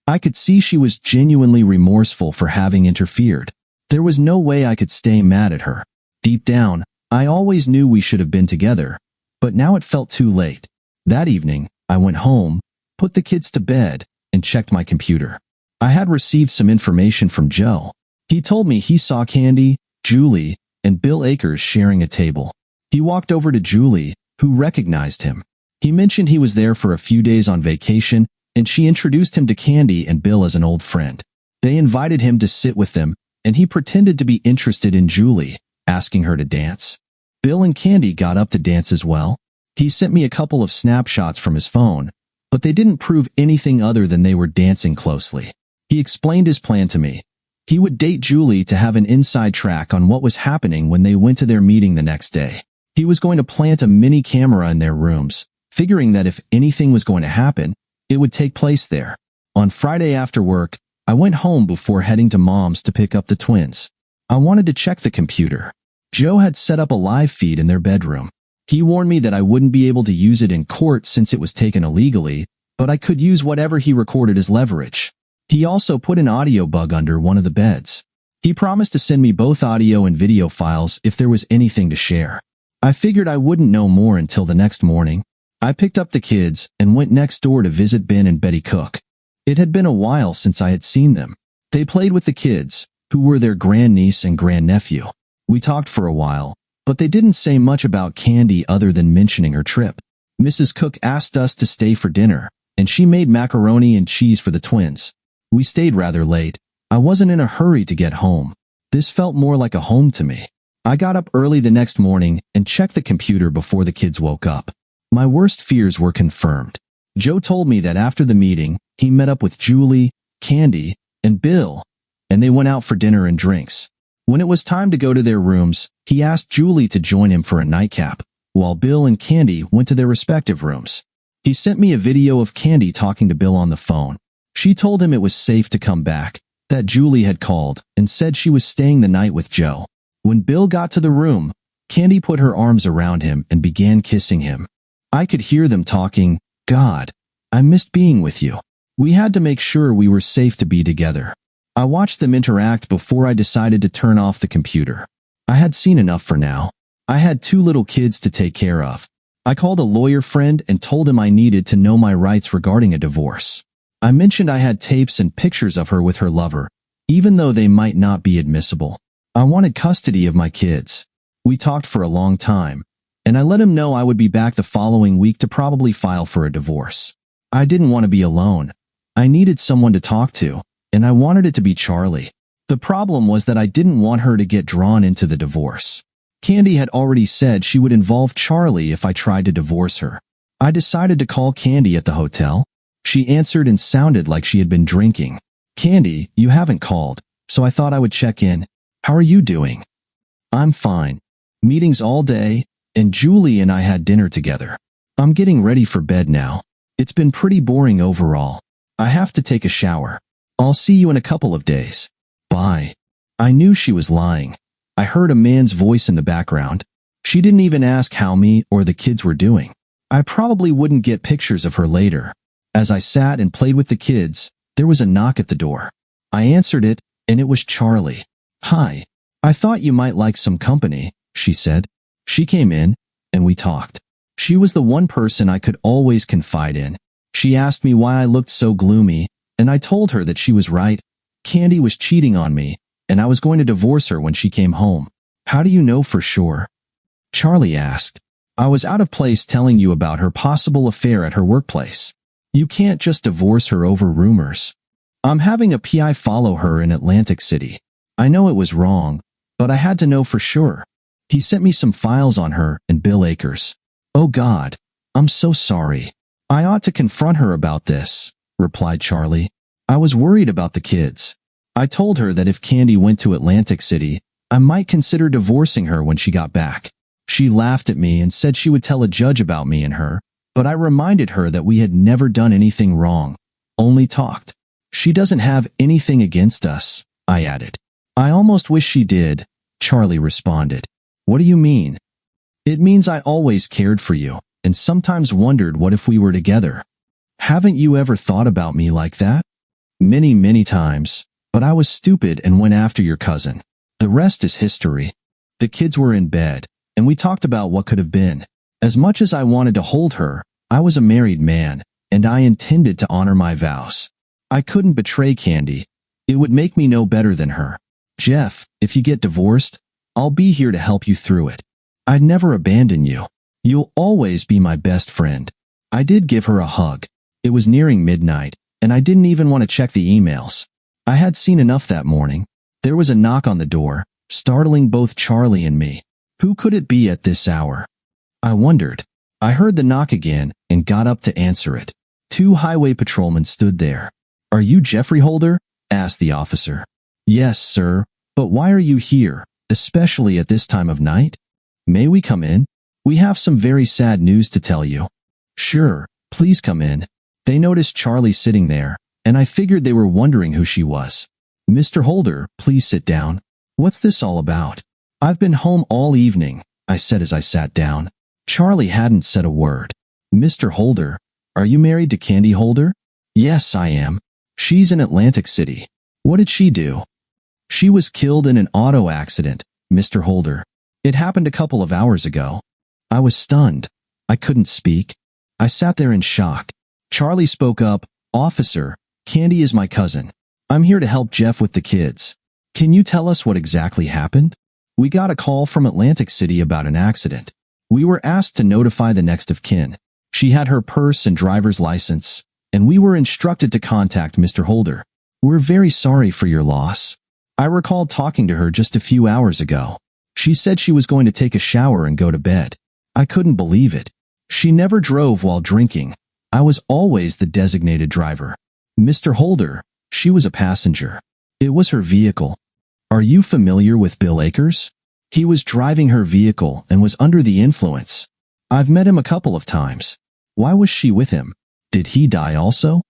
Speaker 1: I could see she was genuinely remorseful for having interfered. There was no way I could stay mad at her. Deep down, I always knew we should have been together, but now it felt too late. That evening, I went home, put the kids to bed, and checked my computer. I had received some information from Joe. He told me he saw Candy, Julie, and Bill Akers sharing a table. He walked over to Julie, who recognized him. He mentioned he was there for a few days on vacation, and she introduced him to Candy and Bill as an old friend. They invited him to sit with them, and he pretended to be interested in Julie, asking her to dance. Bill and Candy got up to dance as well. He sent me a couple of snapshots from his phone, but they didn't prove anything other than they were dancing closely. He explained his plan to me. He would date Julie to have an inside track on what was happening when they went to their meeting the next day. He was going to plant a mini camera in their rooms, figuring that if anything was going to happen, it would take place there. On Friday after work, I went home before heading to Mom's to pick up the twins. I wanted to check the computer. Joe had set up a live feed in their bedroom. He warned me that I wouldn't be able to use it in court since it was taken illegally, but I could use whatever he recorded as leverage. He also put an audio bug under one of the beds. He promised to send me both audio and video files if there was anything to share. I figured I wouldn't know more until the next morning. I picked up the kids and went next door to visit Ben and Betty Cook. It had been a while since I had seen them. They played with the kids, who were their grandniece and grandnephew. We talked for a while, but they didn't say much about Candy other than mentioning her trip. Mrs. Cook asked us to stay for dinner, and she made macaroni and cheese for the twins. We stayed rather late. I wasn't in a hurry to get home. This felt more like a home to me. I got up early the next morning and checked the computer before the kids woke up. My worst fears were confirmed. Joe told me that after the meeting, he met up with Julie, Candy, and Bill, and they went out for dinner and drinks. When it was time to go to their rooms, he asked Julie to join him for a nightcap, while Bill and Candy went to their respective rooms. He sent me a video of Candy talking to Bill on the phone. She told him it was safe to come back, that Julie had called, and said she was staying the night with Joe. When Bill got to the room, Candy put her arms around him and began kissing him. I could hear them talking. "God, I missed being with you." We had to make sure we were safe to be together. I watched them interact before I decided to turn off the computer. I had seen enough for now. I had 2 little kids to take care of. I called a lawyer friend and told him I needed to know my rights regarding a divorce. I mentioned I had tapes and pictures of her with her lover, even though they might not be admissible. I wanted custody of my kids. We talked for a long time, and I let him know I would be back the following week to probably file for a divorce. I didn't want to be alone. I needed someone to talk to, and I wanted it to be Charlie. The problem was that I didn't want her to get drawn into the divorce. Candy had already said she would involve Charlie if I tried to divorce her. I decided to call Candy at the hotel. She answered and sounded like she had been drinking. "Candy, you haven't called, so I thought I would check in. How are you doing?" "I'm fine. Meetings all day, and Julie and I had dinner together. I'm getting ready for bed now. It's been pretty boring overall. I have to take a shower. I'll see you in a couple of days. Bye." I knew she was lying. I heard a man's voice in the background. She didn't even ask how me or the kids were doing. I probably wouldn't get pictures of her later. As I sat and played with the kids, there was a knock at the door. I answered it, and it was Charlie. "Hi. I thought you might like some company," she said. She came in, and we talked. She was the one person I could always confide in. She asked me why I looked so gloomy, and I told her that she was right. Candy was cheating on me, and I was going to divorce her when she came home. "How do you know for sure?" Charlie asked. "I was out of place telling you about her possible affair at her workplace. You can't just divorce her over rumors. I'm having a PI follow her in Atlantic City. I know it was wrong, but I had to know for sure." He sent me some files on her and Bill Akers. "Oh God, I'm so sorry. I ought to confront her about this," replied Charlie. "I was worried about the kids. I told her that if Candy went to Atlantic City, I might consider divorcing her when she got back. She laughed at me and said she would tell a judge about me and her, but I reminded her that we had never done anything wrong, only talked. She doesn't have anything against us, I added. I almost wish she did, Charlie responded. What do you mean? It means I always cared for you, and sometimes wondered what if we were together. Haven't you ever thought about me like that? Many times, but I was stupid and went after your cousin. The rest is history. The kids were in bed, and we talked about what could have been. As much as I wanted to hold her, I was a married man, and I intended to honor my vows. I couldn't betray Candy. It would make me no better than her. Jeff, if you get divorced, I'll be here to help you through it. I'd never abandon you. You'll always be my best friend. I did give her a hug. It was nearing midnight, and I didn't even want to check the emails. I had seen enough that morning. There was a knock on the door, startling both Charlie and me. Who could it be at this hour? I wondered. I heard the knock again and got up to answer it. 2 highway patrolmen stood there. Are you Jeffrey Holder? Asked the officer. Yes, sir. But why are you here, especially at this time of night? May we come in? We have some very sad news to tell you. Sure, please come in. They noticed Charlie sitting there, and I figured they were wondering who she was. Mr. Holder, please sit down. What's this all about? I've been home all evening, I said as I sat down. Charlie hadn't said a word. Mr. Holder, are you married to Candy Holder? Yes, I am. She's in Atlantic City. What did she do? She was killed in an auto accident, Mr. Holder. It happened a couple of hours ago. I was stunned. I couldn't speak. I sat there in shock. Charlie spoke up. Officer, Candy is my cousin. I'm here to help Jeff with the kids. Can you tell us what exactly happened? We got a call from Atlantic City about an accident. We were asked to notify the next of kin. She had her purse and driver's license, and we were instructed to contact Mr. Holder. We're very sorry for your loss. I recalled talking to her just a few hours ago. She said she was going to take a shower and go to bed. I couldn't believe it. She never drove while drinking. I was always the designated driver. Mr. Holder, she was a passenger. It was her vehicle. Are you familiar with Bill Akers? He was driving her vehicle and was under the influence. I've met him a couple of times. Why was she with him? Did he die also?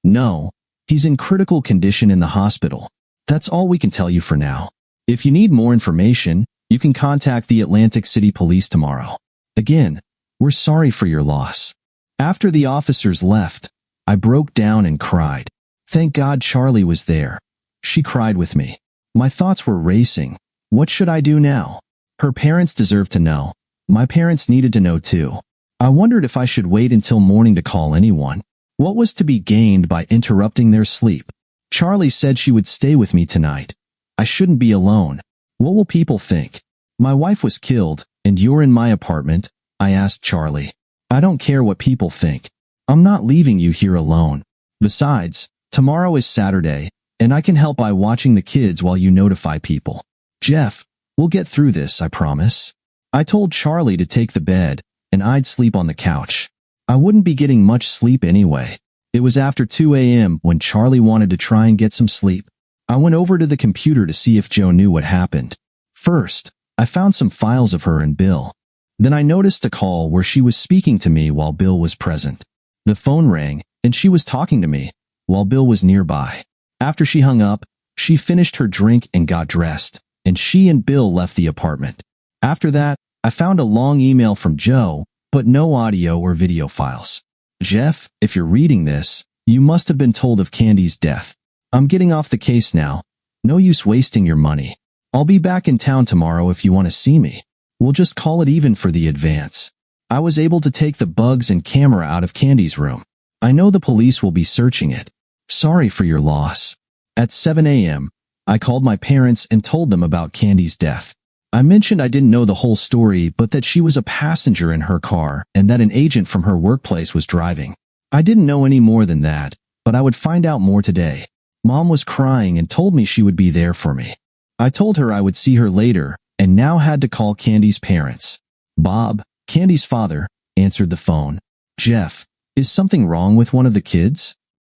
Speaker 1: No. He's in critical condition in the hospital. That's all we can tell you for now. If you need more information, you can contact the Atlantic City Police tomorrow. Again, we're sorry for your loss. After the officers left, I broke down and cried. Thank God Charlie was there. She cried with me. My thoughts were racing. What should I do now? Her parents deserve to know. My parents needed to know too. I wondered if I should wait until morning to call anyone. What was to be gained by interrupting their sleep? Charlie said she would stay with me tonight. I shouldn't be alone. What will people think? My wife was killed, and you're in my apartment, I asked Charlie. I don't care what people think. I'm not leaving you here alone. Besides, tomorrow is Saturday, and I can help by watching the kids while you notify people. Jeff, we'll get through this, I promise. I told Charlie to take the bed, and I'd sleep on the couch. I wouldn't be getting much sleep anyway. It was after 2 a.m. when Charlie wanted to try and get some sleep. I went over to the computer to see if Joe knew what happened. First, I found some files of her and Bill. Then I noticed a call where she was speaking to me while Bill was present. The phone rang, and she was talking to me, while Bill was nearby. After she hung up, she finished her drink and got dressed, and she and Bill left the apartment. After that, I found a long email from Joe, but no audio or video files. Jeff, if you're reading this, you must have been told of Candy's death. I'm getting off the case now. No use wasting your money. I'll be back in town tomorrow if you want to see me. We'll just call it even for the advance. I was able to take the bugs and camera out of Candy's room. I know the police will be searching it. Sorry for your loss. At 7 a.m., I called my parents and told them about Candy's death. I mentioned I didn't know the whole story, but that she was a passenger in her car and that an agent from her workplace was driving. I didn't know any more than that, but I would find out more today. Mom was crying and told me she would be there for me. I told her I would see her later and now had to call Candy's parents. Bob, Candy's father, answered the phone. Jeff, is something wrong with one of the kids?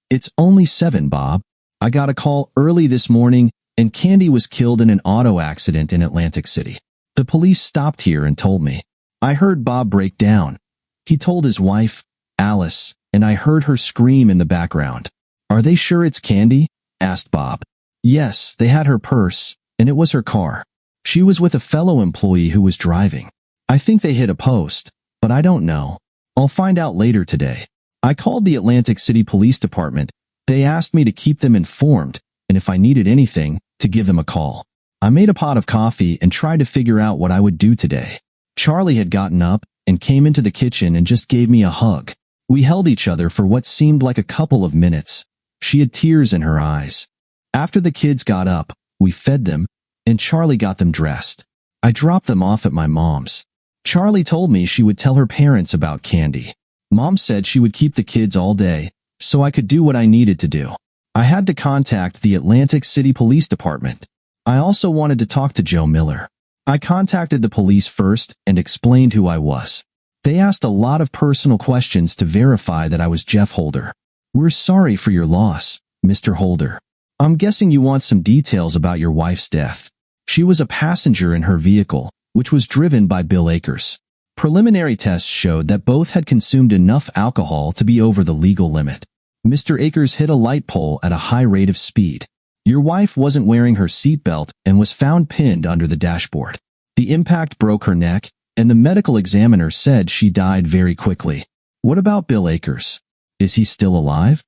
Speaker 1: It's only 7, Bob. I got a call early this morning and Candy was killed in an auto accident in Atlantic City. The police stopped here and told me. I heard Bob break down. He told his wife, Alice, and I heard her scream in the background. Are they sure it's Candy? Asked Bob. Yes, they had her purse, and it was her car. She was with a fellow employee who was driving. I think they hit a post, but I don't know. I'll find out later today. I called the Atlantic City Police Department. They asked me to keep them informed, and if I needed anything, to give them a call. I made a pot of coffee and tried to figure out what I would do today. Charlie had gotten up and came into the kitchen and just gave me a hug. We held each other for what seemed like a couple of minutes. She had tears in her eyes. After the kids got up, we fed them, and Charlie got them dressed. I dropped them off at my mom's. Charlie told me she would tell her parents about Candy. Mom said she would keep the kids all day, so I could do what I needed to do. I had to contact the Atlantic City Police Department. I also wanted to talk to Joe Miller. I contacted the police first and explained who I was. They asked a lot of personal questions to verify that I was Jeff Holder. We're sorry for your loss, Mr. Holder. I'm guessing you want some details about your wife's death. She was a passenger in her vehicle, which was driven by Bill Akers. Preliminary tests showed that both had consumed enough alcohol to be over the legal limit. Mr. Akers hit a light pole at a high rate of speed. Your wife wasn't wearing her seatbelt and was found pinned under the dashboard. The impact broke her neck, and the medical examiner said she died very quickly. What about Bill Akers? Is he still alive?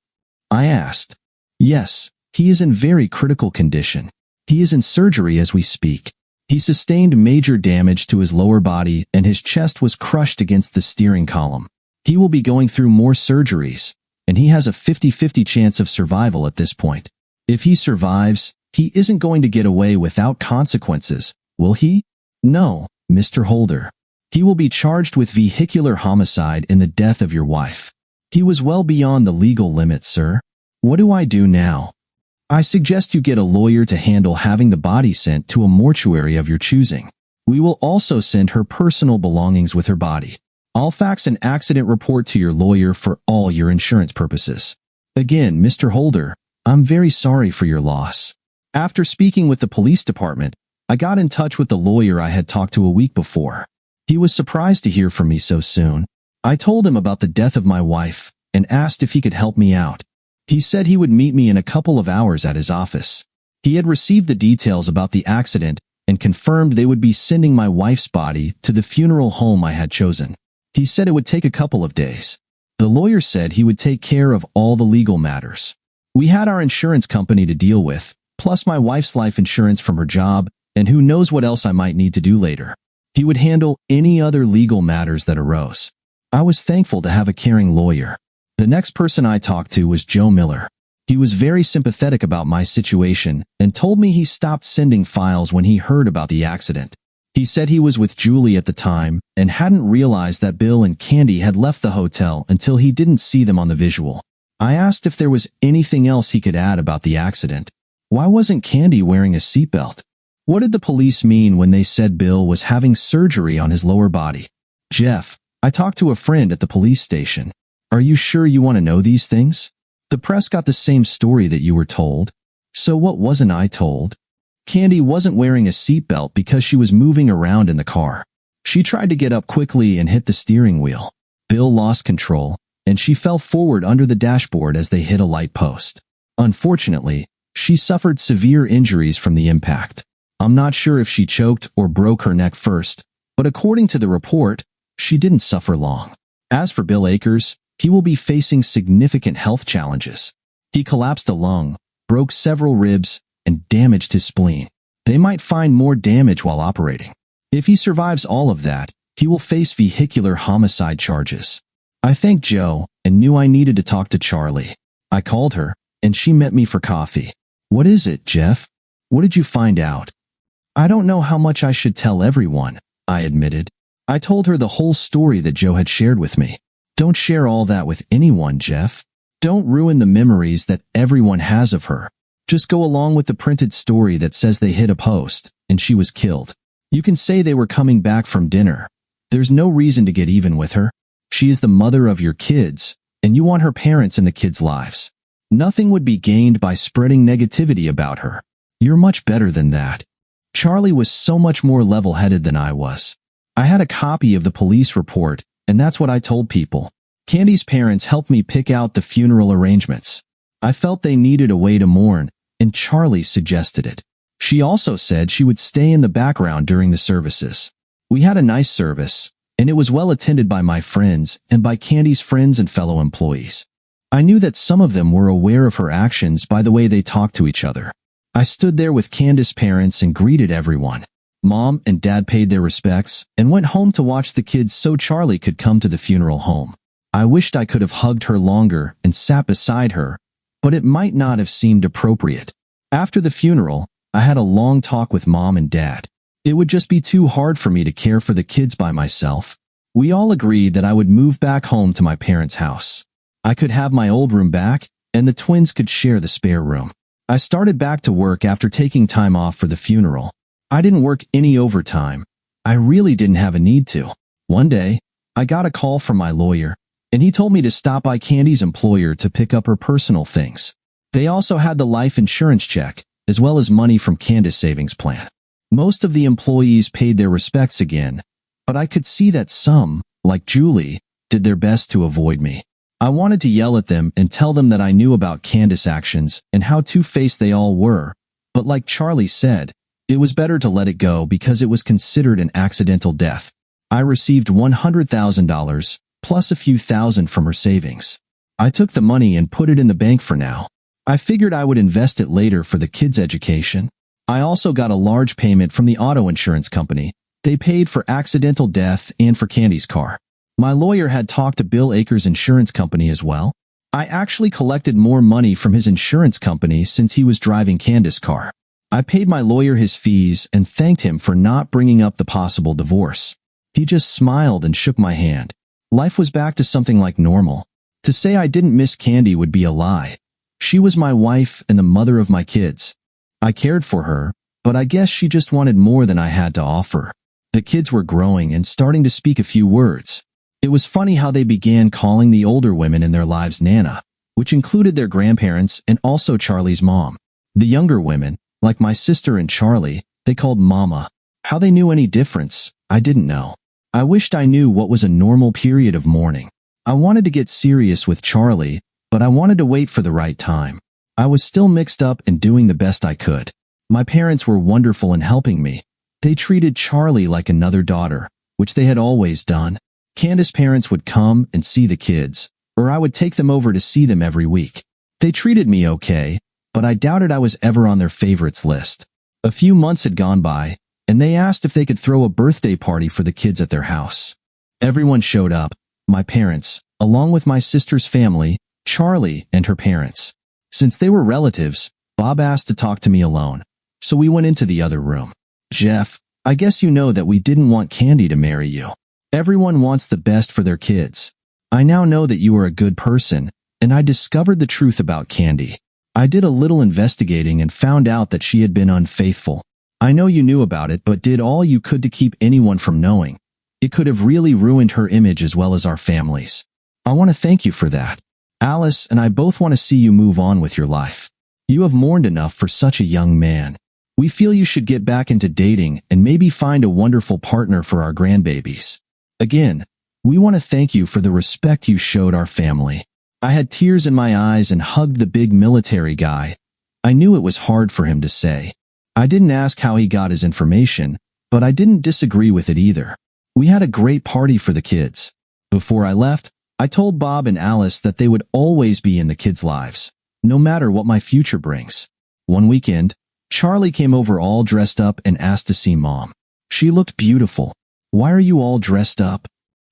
Speaker 1: I asked. Yes, he is in very critical condition. He is in surgery as we speak. He sustained major damage to his lower body and his chest was crushed against the steering column. He will be going through more surgeries, and he has a 50-50 chance of survival at this point. If he survives, he isn't going to get away without consequences, will he? No, Mr. Holder. He will be charged with vehicular homicide in the death of your wife. He was well beyond the legal limit, sir. What do I do now? I suggest you get a lawyer to handle having the body sent to a mortuary of your choosing. We will also send her personal belongings with her body. I'll fax an accident report to your lawyer for all your insurance purposes. Again, Mr. Holder, I'm very sorry for your loss. After speaking with the police department, I got in touch with the lawyer I had talked to a week before. He was surprised to hear from me so soon. I told him about the death of my wife and asked if he could help me out. He said he would meet me in a couple of hours at his office. He had received the details about the accident and confirmed they would be sending my wife's body to the funeral home I had chosen. He said it would take a couple of days. The lawyer said he would take care of all the legal matters. We had our insurance company to deal with, plus my wife's life insurance from her job, and who knows what else I might need to do later. He would handle any other legal matters that arose. I was thankful to have a caring lawyer. The next person I talked to was Joe Miller. He was very sympathetic about my situation and told me he stopped sending files when he heard about the accident. He said he was with Julie at the time and hadn't realized that Bill and Candy had left the hotel until he didn't see them on the visual. I asked if there was anything else he could add about the accident. Why wasn't Candy wearing a seatbelt? What did the police mean when they said Bill was having surgery on his lower body? Jeff, I talked to a friend at the police station. Are you sure you want to know these things? The press got the same story that you were told. So what wasn't I told? Candy wasn't wearing a seatbelt because she was moving around in the car. She tried to get up quickly and hit the steering wheel. Bill lost control, and she fell forward under the dashboard as they hit a light post. Unfortunately, she suffered severe injuries from the impact. I'm not sure if she choked or broke her neck first, but according to the report, she didn't suffer long. As for Bill Akers, he will be facing significant health challenges. He collapsed a lung, broke several ribs, and damaged his spleen. They might find more damage while operating. If he survives all of that, he will face vehicular homicide charges. I thanked Joe and knew I needed to talk to Charlie. I called her, and she met me for coffee. What is it, Jeff? What did you find out? I don't know how much I should tell everyone, I admitted. I told her the whole story that Joe had shared with me. Don't share all that with anyone, Jeff. Don't ruin the memories that everyone has of her. Just go along with the printed story that says they hit a post, and she was killed. You can say they were coming back from dinner. There's no reason to get even with her. She is the mother of your kids, and you want her parents in the kids' lives. Nothing would be gained by spreading negativity about her. You're much better than that. Charlie was so much more level-headed than I was. I had a copy of the police report, and that's what I told people. Candy's parents helped me pick out the funeral arrangements. I felt they needed a way to mourn, and Charlie suggested it. She also said she would stay in the background during the services. We had a nice service, and it was well attended by my friends and by Candy's friends and fellow employees. I knew that some of them were aware of her actions by the way they talked to each other. I stood there with Candace's parents and greeted everyone. Mom and Dad paid their respects and went home to watch the kids so Charlie could come to the funeral home. I wished I could have hugged her longer and sat beside her, but it might not have seemed appropriate. After the funeral, I had a long talk with Mom and Dad. It would just be too hard for me to care for the kids by myself. We all agreed that I would move back home to my parents' house. I could have my old room back, and the twins could share the spare room. I started back to work after taking time off for the funeral. I didn't work any overtime. I really didn't have a need to. One day, I got a call from my lawyer, and he told me to stop by Candy's employer to pick up her personal things. They also had the life insurance check, as well as money from Candace's savings plan. Most of the employees paid their respects again, but I could see that some, like Julie, did their best to avoid me. I wanted to yell at them and tell them that I knew about Candace's actions and how two-faced they all were, but like Charlie said, it was better to let it go because it was considered an accidental death. I received $100,000, plus a few thousand from her savings. I took the money and put it in the bank for now. I figured I would invest it later for the kids' education. I also got a large payment from the auto insurance company. They paid for accidental death and for Candy's car. My lawyer had talked to Bill Akers' insurance company as well. I actually collected more money from his insurance company since he was driving Candace's car. I paid my lawyer his fees and thanked him for not bringing up the possible divorce. He just smiled and shook my hand. Life was back to something like normal. To say I didn't miss Candy would be a lie. She was my wife and the mother of my kids. I cared for her, but I guess she just wanted more than I had to offer. The kids were growing and starting to speak a few words. It was funny how they began calling the older women in their lives Nana, which included their grandparents and also Charlie's mom. The younger women, like my sister and Charlie, they called Mama. How they knew any difference, I didn't know. I wished I knew what was a normal period of mourning. I wanted to get serious with Charlie, but I wanted to wait for the right time. I was still mixed up and doing the best I could. My parents were wonderful in helping me. They treated Charlie like another daughter, which they had always done. Candace's parents would come and see the kids, or I would take them over to see them every week. They treated me okay, but I doubted I was ever on their favorites list. A few months had gone by, and they asked if they could throw a birthday party for the kids at their house. Everyone showed up, my parents, along with my sister's family, Charlie and her parents. Since they were relatives, Bob asked to talk to me alone, so we went into the other room. Jeff, I guess you know that we didn't want Candy to marry you. Everyone wants the best for their kids. I now know that you are a good person, and I discovered the truth about Candy. I did a little investigating and found out that she had been unfaithful. I know you knew about it but did all you could to keep anyone from knowing. It could have really ruined her image as well as our families. I want to thank you for that. Alice and I both want to see you move on with your life. You have mourned enough for such a young man. We feel you should get back into dating and maybe find a wonderful partner for our grandbabies. Again, we want to thank you for the respect you showed our family. I had tears in my eyes and hugged the big military guy. I knew it was hard for him to say. I didn't ask how he got his information, but I didn't disagree with it either. We had a great party for the kids. Before I left, I told Bob and Alice that they would always be in the kids' lives, no matter what my future brings. One weekend, Charlie came over all dressed up and asked to see Mom. She looked beautiful. Why are you all dressed up?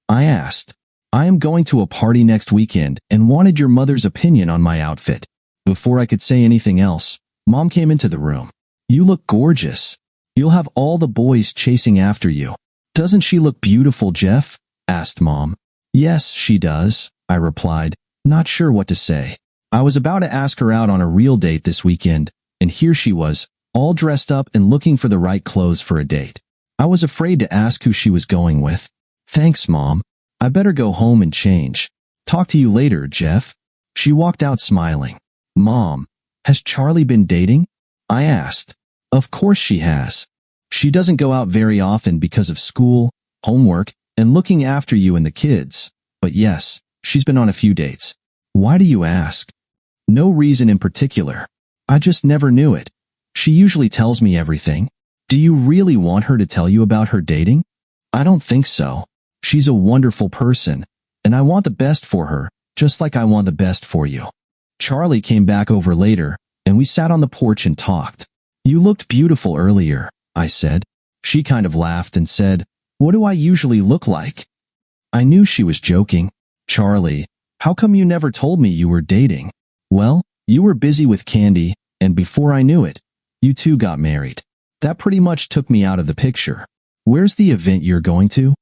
Speaker 1: I asked. I am going to a party next weekend and wanted your mother's opinion on my outfit. Before I could say anything else, Mom came into the room. You look gorgeous. You'll have all the boys chasing after you. Doesn't she look beautiful, Jeff? Asked Mom. Yes, she does, I replied, not sure what to say. I was about to ask her out on a real date this weekend, and here she was, all dressed up and looking for the right clothes for a date. I was afraid to ask who she was going with. Thanks, Mom. I better go home and change. Talk to you later, Jeff. She walked out smiling. Mom, has Charlie been dating? I asked. Of course she has. She doesn't go out very often because of school, homework, and looking after you and the kids. But yes, she's been on a few dates. Why do you ask? No reason in particular. I just never knew it. She usually tells me everything. Do you really want her to tell you about her dating? I don't think so. She's a wonderful person, and I want the best for her, just like I want the best for you. Charlie came back over later, and we sat on the porch and talked. You looked beautiful earlier, I said. She kind of laughed and said, what do I usually look like? I knew she was joking. Charlie, how come you never told me you were dating? Well, you were busy with Candy, and before I knew it, you two got married. That pretty much took me out of the picture. Where's the event you're going to?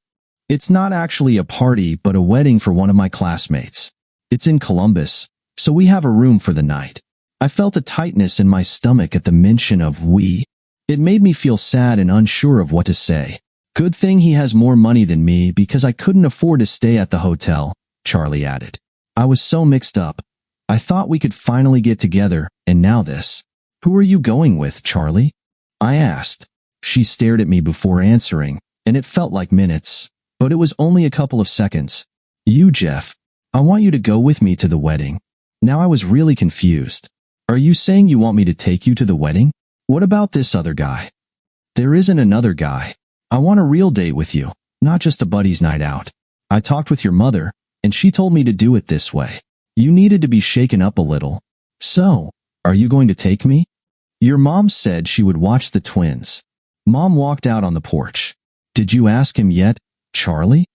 Speaker 1: It's not actually a party, but a wedding for one of my classmates. It's in Columbus, so we have a room for the night. I felt a tightness in my stomach at the mention of we. It made me feel sad and unsure of what to say. Good thing he has more money than me because I couldn't afford to stay at the hotel, Charlie added. I was so mixed up. I thought we could finally get together, and now this. Who are you going with, Charlie? I asked. She stared at me before answering, and it felt like minutes, but it was only a couple of seconds. You, Jeff. I want you to go with me to the wedding. Now I was really confused. Are you saying you want me to take you to the wedding? What about this other guy? There isn't another guy. I want a real date with you, not just a buddy's night out. I talked with your mother, and she told me to do it this way. You needed to be shaken up a little. So, are you going to take me? Your mom said she would watch the twins. Mom walked out on the porch. Did you ask him yet, Charlie?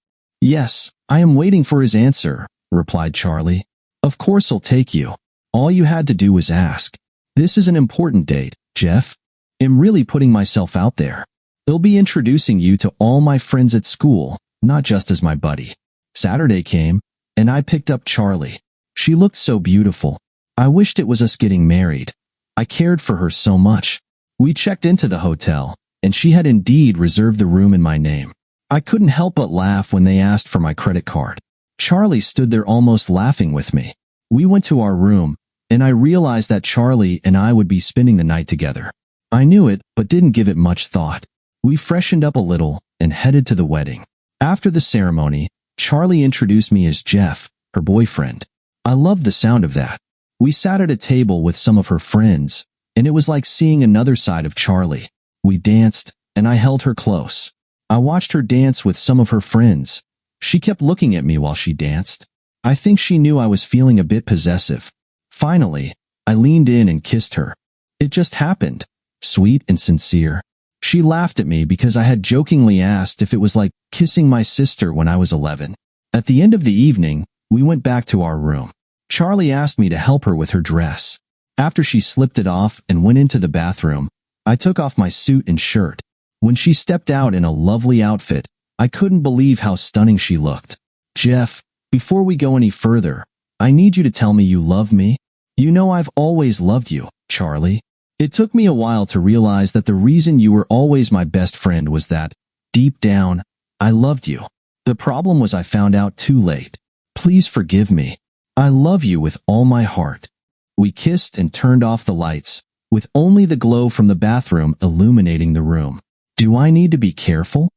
Speaker 1: Yes, I am waiting for his answer, replied Charlie. Of course I'll take you. All you had to do was ask. This is an important date, Jeff. I'm really putting myself out there. I'll be introducing you to all my friends at school, not just as my buddy. Saturday came, and I picked up Charlie. She looked so beautiful. I wished it was us getting married. I cared for her so much. We checked into the hotel, and she had indeed reserved the room in my name. I couldn't help but laugh when they asked for my credit card. Charlie stood there almost laughing with me. We went to our room, and I realized that Charlie and I would be spending the night together. I knew it, but didn't give it much thought. We freshened up a little and headed to the wedding. After the ceremony, Charlie introduced me as Jeff, her boyfriend. I loved the sound of that. We sat at a table with some of her friends, and it was like seeing another side of Charlie. We danced, and I held her close. I watched her dance with some of her friends. She kept looking at me while she danced. I think she knew I was feeling a bit possessive. Finally, I leaned in and kissed her. It just happened. Sweet and sincere. She laughed at me because I had jokingly asked if it was like kissing my sister when I was 11. At the end of the evening, we went back to our room. Charlie asked me to help her with her dress. After she slipped it off and went into the bathroom, I took off my suit and shirt. When she stepped out in a lovely outfit, I couldn't believe how stunning she looked. Jeff, before we go any further, I need you to tell me you love me. You know I've always loved you, Charlie. It took me a while to realize that the reason you were always my best friend was that, deep down, I loved you. The problem was I found out too late. Please forgive me. I love you with all my heart. We kissed and turned off the lights, with only the glow from the bathroom illuminating the room. Do I need to be careful?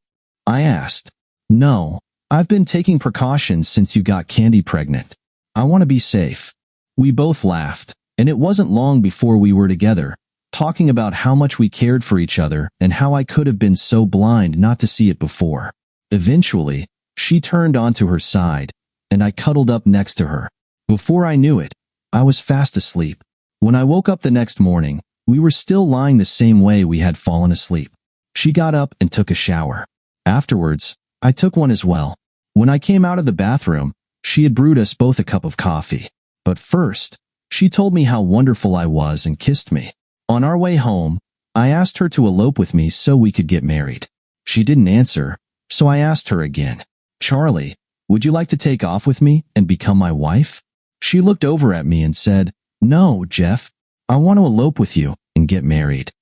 Speaker 1: I asked. No, I've been taking precautions since you got Candy pregnant. I want to be safe. We both laughed, and it wasn't long before we were together, talking about how much we cared for each other and how I could have been so blind not to see it before. Eventually, she turned onto her side, and I cuddled up next to her. Before I knew it, I was fast asleep. When I woke up the next morning, we were still lying the same way we had fallen asleep. She got up and took a shower. Afterwards, I took one as well. When I came out of the bathroom, she had brewed us both a cup of coffee. But first, she told me how wonderful I was and kissed me. On our way home, I asked her to elope with me so we could get married. She didn't answer, so I asked her again. Charlie, would you like to take off with me and become my wife? She looked over at me and said, No, Jeff, I want to elope with you and get married.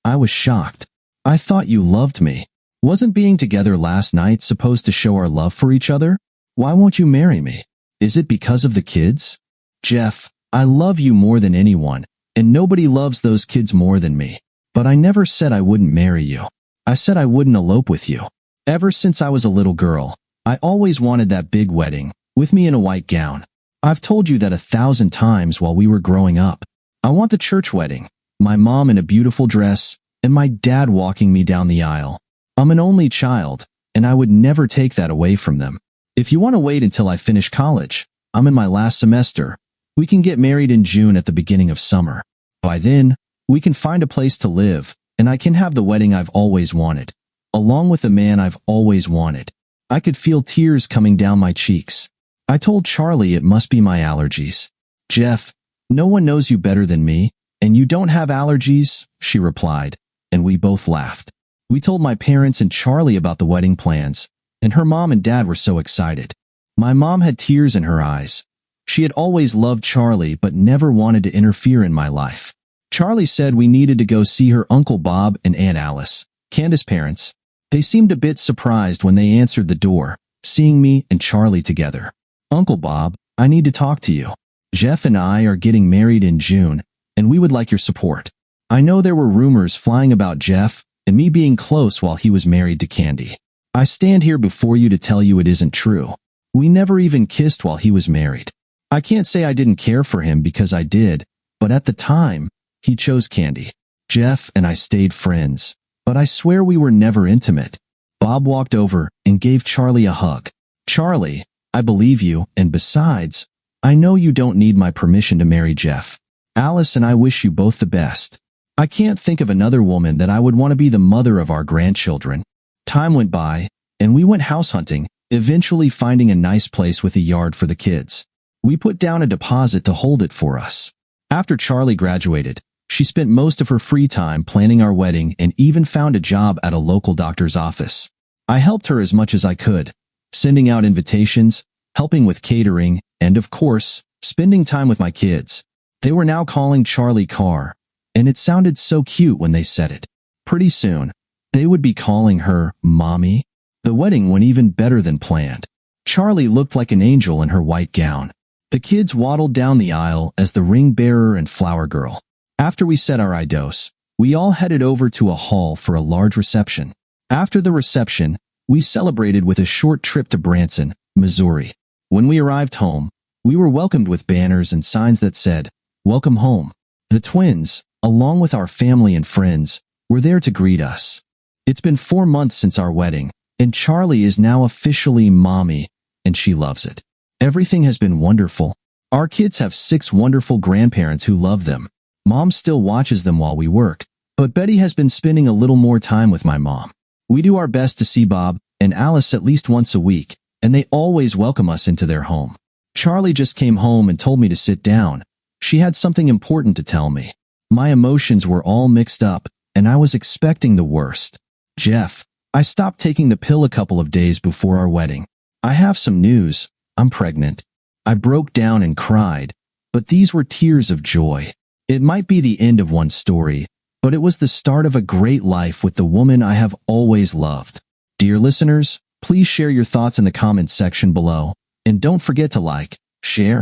Speaker 1: I was shocked. I thought you loved me. Wasn't being together last night supposed to show our love for each other? Why won't you marry me? Is it because of the kids? Jeff, I love you more than anyone, and nobody loves those kids more than me. But I never said I wouldn't marry you. I said I wouldn't elope with you. Ever since I was a little girl, I always wanted that big wedding, with me in a white gown. I've told you that 1,000 times while we were growing up. I want the church wedding, my mom in a beautiful dress, and my dad walking me down the aisle. I'm an only child, and I would never take that away from them. If you want to wait until I finish college, I'm in my last semester. We can get married in June at the beginning of summer. By then, we can find a place to live, and I can have the wedding I've always wanted, along with the man I've always wanted. I could feel tears coming down my cheeks. I told Charlie it must be my allergies. Jeff, no one knows you better than me, and you don't have allergies, she replied, and we both laughed. We told my parents and Charlie about the wedding plans, and her mom and dad were so excited. My mom had tears in her eyes. She had always loved Charlie but never wanted to interfere in my life. Charlie said we needed to go see her Uncle Bob and Aunt Alice, Candace's parents. They seemed a bit surprised when they answered the door, seeing me and Charlie together. Uncle Bob, I need to talk to you. Jeff and I are getting married in June, and we would like your support. I know there were rumors flying about Jeff and me being close while he was married to Candy. I stand here before you to tell you it isn't true. We never even kissed while he was married. I can't say I didn't care for him because I did, but at the time, he chose Candy. Jeff and I stayed friends, but I swear we were never intimate. Bob walked over and gave Charlie a hug. Charlie, I believe you, and besides, I know you don't need my permission to marry Jeff. Alice and I wish you both the best. I can't think of another woman that I would want to be the mother of our grandchildren. Time went by, and we went house hunting, eventually finding a nice place with a yard for the kids. We put down a deposit to hold it for us. After Charlie graduated, she spent most of her free time planning our wedding and even found a job at a local doctor's office. I helped her as much as I could, sending out invitations, helping with catering, and of course, spending time with my kids. They were now calling Charlie Carr, and it sounded so cute when they said it. Pretty soon, they would be calling her Mommy. The wedding went even better than planned. Charlie looked like an angel in her white gown. The kids waddled down the aisle as the ring bearer and flower girl. After we said our I-dos, we all headed over to a hall for a large reception. After the reception, we celebrated with a short trip to Branson, Missouri. When we arrived home, we were welcomed with banners and signs that said, "Welcome home." The twins, along with our family and friends, were there to greet us. It's been 4 months since our wedding, and Charlie is now officially Mommy, and she loves it. Everything has been wonderful. Our kids have 6 wonderful grandparents who love them. Mom still watches them while we work, but Betty has been spending a little more time with my mom. We do our best to see Bob and Alice at least once a week, and they always welcome us into their home. Charlie just came home and told me to sit down. She had something important to tell me. My emotions were all mixed up, and I was expecting the worst. Jeff, I stopped taking the pill a couple of days before our wedding. I have some news. I'm pregnant. I broke down and cried, but these were tears of joy. It might be the end of one story, but it was the start of a great life with the woman I have always loved. Dear listeners, please share your thoughts in the comments section below, and don't forget to like, share,